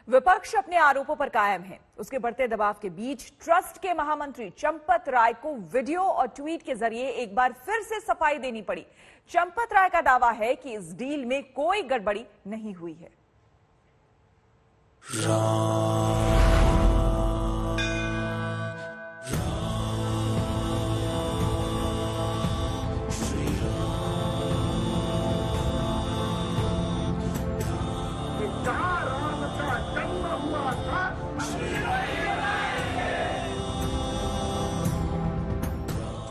विपक्ष अपने आरोपों पर कायम है। उसके बढ़ते दबाव के बीच ट्रस्ट के महामंत्री चंपत राय को वीडियो और ट्वीट के जरिए एक बार फिर से सफाई देनी पड़ी। चंपत राय का दावा है कि इस डील में कोई गड़बड़ी नहीं हुई है।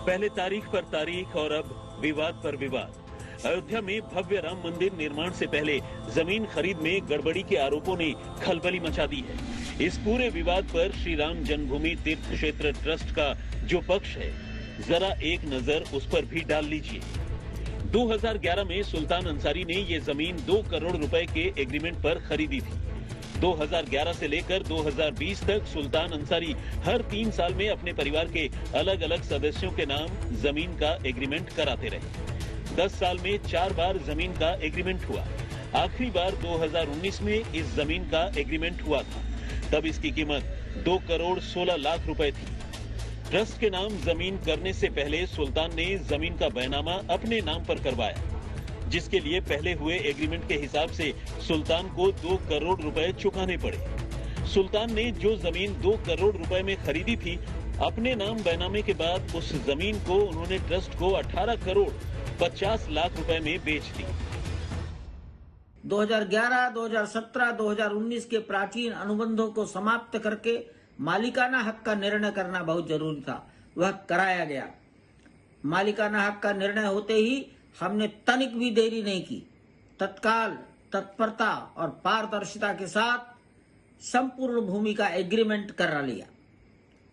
पहले तारीख पर तारीख और अब विवाद पर विवाद। अयोध्या में भव्य राम मंदिर निर्माण से पहले जमीन खरीद में गड़बड़ी के आरोपों ने खलबली मचा दी है। इस पूरे विवाद पर श्री राम जन्मभूमि तीर्थ क्षेत्र ट्रस्ट का जो पक्ष है, जरा एक नजर उस पर भी डाल लीजिए। 2011 में सुल्तान अंसारी ने ये जमीन 2 करोड़ रुपए के एग्रीमेंट पर खरीदी थी। 2011 से लेकर 2020 तक सुल्तान अंसारी हर 3 साल में अपने परिवार के अलग अलग सदस्यों के नाम जमीन का एग्रीमेंट कराते रहे। 10 साल में 4 बार जमीन का एग्रीमेंट हुआ। आखिरी बार 2019 में इस जमीन का एग्रीमेंट हुआ था। तब इसकी कीमत 2 करोड़ 16 लाख रुपए थी। ट्रस्ट के नाम जमीन करने से पहले सुल्तान ने जमीन का बैनामा अपने नाम पर करवाया, जिसके लिए पहले हुए एग्रीमेंट के हिसाब से सुल्तान को 2 करोड़ रुपए चुकाने पड़े। सुल्तान ने जो जमीन 2 करोड़ रुपए में खरीदी थी, अपने नाम बैनामे के बाद उस जमीन को उन्होंने ट्रस्ट को 18 करोड़ 50 लाख रुपए में बेच दी। 2011, 2017, 2019 के प्राचीन अनुबंधों को समाप्त करके मालिकाना हक का निर्णय करना बहुत जरूरी था। वह कराया गया। मालिकाना हक का निर्णय होते ही हमने तनिक भी देरी नहीं की। तत्काल तत्परता और पारदर्शिता के साथ संपूर्ण भूमि का एग्रीमेंट करा लिया।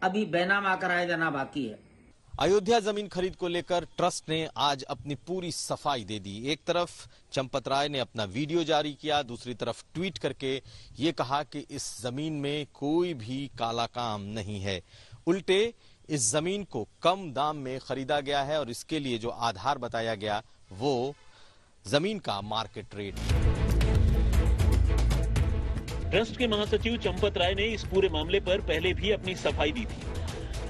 अभी बैनामा कराया जाना बाकी है। अयोध्या जमीन खरीद को लेकर ट्रस्ट ने आज अपनी पूरी सफाई दे दी। एक तरफ चंपत राय ने अपना वीडियो जारी किया, दूसरी तरफ ट्वीट करके ये कहा कि इस जमीन में कोई भी काला काम नहीं है। उल्टे इस जमीन को कम दाम में खरीदा गया है और इसके लिए जो आधार बताया गया वो जमीन का मार्केट रेट। ट्रस्ट के महासचिव चंपत राय ने इस पूरे मामले पर पहले भी अपनी सफाई दी थी।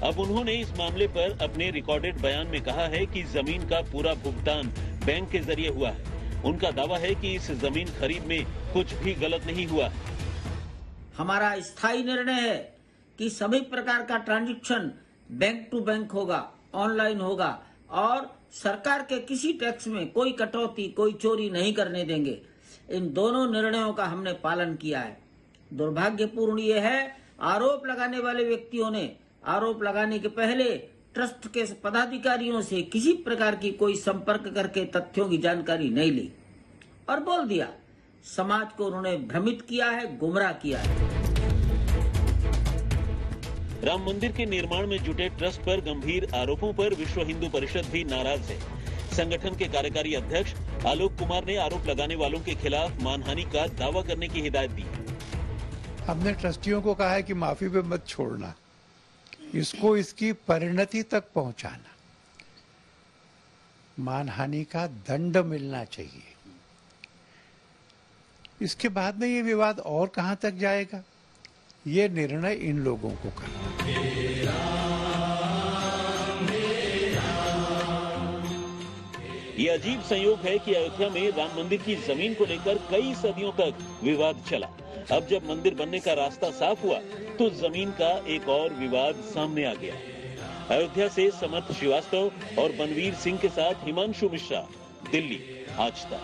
अब उन्होंने इस मामले पर अपने रिकॉर्डेड बयान में कहा है कि जमीन का पूरा भुगतान बैंक के जरिए हुआ है। उनका दावा है कि इस जमीन खरीद में कुछ भी गलत नहीं हुआ। हमारा स्थायी निर्णय है कि सभी प्रकार का ट्रांजैक्शन बैंक टू बैंक होगा, ऑनलाइन होगा और सरकार के किसी टैक्स में कोई कटौती, कोई चोरी नहीं करने देंगे। इन दोनों निर्णयों का हमने पालन किया है। दुर्भाग्यपूर्ण ये है, आरोप लगाने वाले व्यक्तियों ने आरोप लगाने के पहले ट्रस्ट के पदाधिकारियों से किसी प्रकार की कोई संपर्क करके तथ्यों की जानकारी नहीं ली और बोल दिया। समाज को उन्होंने भ्रमित किया है, गुमराह किया है। राम मंदिर के निर्माण में जुटे ट्रस्ट पर गंभीर आरोपों पर विश्व हिंदू परिषद भी नाराज है। संगठन के कार्यकारी अध्यक्ष आलोक कुमार ने आरोप लगाने वालों के खिलाफ मानहानि का दावा करने की हिदायत दी। हमने ट्रस्टियों को कहा है कि माफी पे मत छोड़ना, इसको इसकी परिणति तक पहुंचाना, मानहानि का दंड मिलना चाहिए। इसके बाद में ये विवाद और कहां तक जाएगा, ये निर्णय इन लोगों को करना। ये अजीब संयोग है कि अयोध्या में राम मंदिर की जमीन को लेकर कई सदियों तक विवाद चला। अब जब मंदिर बनने का रास्ता साफ हुआ तो जमीन का एक और विवाद सामने आ गया। अयोध्या से समर्थ श्रीवास्तव और बनवीर सिंह के साथ हिमांशु मिश्रा, दिल्ली, आज तक।